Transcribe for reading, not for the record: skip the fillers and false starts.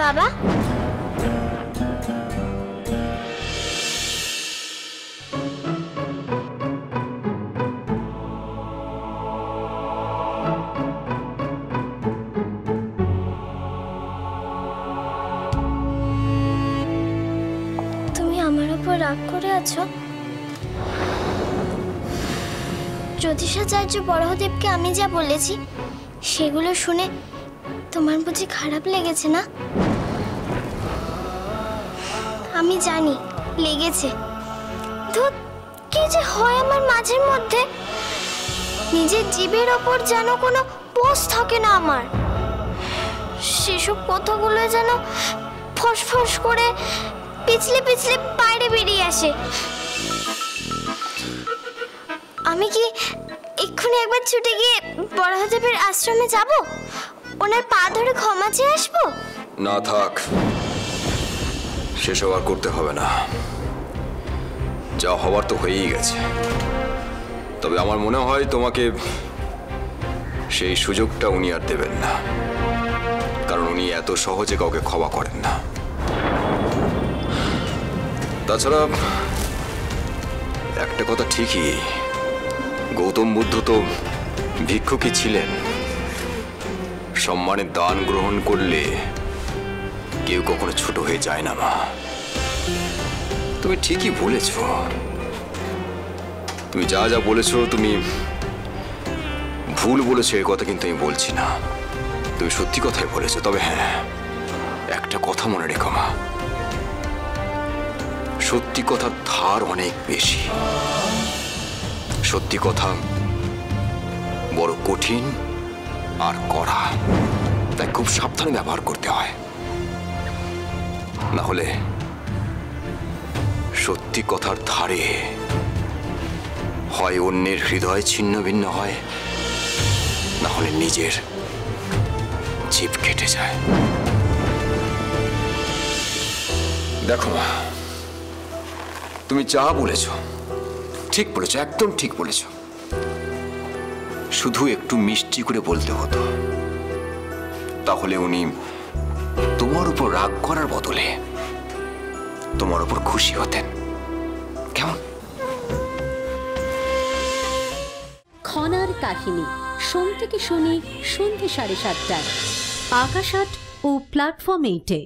বাবা, তুমি আমার উপর রাগ করে আছো? জ্যোতিষাচার্য বরাহদেবকে আমি যা বলেছি সেগুলো শুনে তোমার বুঝি খারাপ লেগেছে না? আমি জানি লেগেছে। ধুত, কি যে হয় আমার মাঝের মধ্যে, নিজের জীবের ওপর যেন কোনো পোষ থাকে না আমার। সেসব কথাগুলো যেন ফসফস করে পিছলে পিছলে বাইরে বেরিয়ে আসে। আমি কি এক্ষুনি একবার ছুটে গিয়ে বরাহদেবের আশ্রমে যাব, ওনার পা ধরে ক্ষমা চেয়ে আসবো? না থাক, সেসব আর করতে হবে না, যা হবার তো হয়েই গেছে। তবে আমার মনে হয় তোমাকে সেই সুযোগটা উনি আর দেবেন না, কারণ উনি এত সহজে কাউকে ক্ষমা করেন না। তাছাড়া একটা কথা ঠিকই, গৌতম বুদ্ধ তো ভিক্ষুকই ছিলেন। সম্মানের দান গ্রহণ করলে কেউ কখনো ছোট হয়ে যায় না মা। তুমি ঠিকই বলেছ, তুমি যা যা বলেছো তুমি ভুল বলেছো এ কথা কিন্তু আমি বলছি না, তুমি সত্যি কথাই বলেছো। তবে হ্যাঁ, একটা কথা মনে রেখো মা, সত্যি কথার ধার অনেক বেশি। সত্যি কথা বড় কঠিন আর কড়া, তাই খুব সাবধানে ব্যবহার করতে হয়, না হলে সত্যি কথার ধারে হয় অন্যের হৃদয় ছিন্ন ভিন্ন হয়, না হলে নিজের জীব কেটে যায়। দেখো মা, তুমি যা বলেছ ঠিক বলেছ, একদম ঠিক বলেছ। শুধু একটু মিষ্টি করে বলতে হতো, তাহলে উনি তোমার উপর রাগ করার বদলে তোমার উপর খুশি হতেন। কেমন? খনার কাহিনী, সোম থেকে শনি সন্ধ্যে 7:30টায় আকাশ আট ও প্ল্যাটফর্ম 8-এ।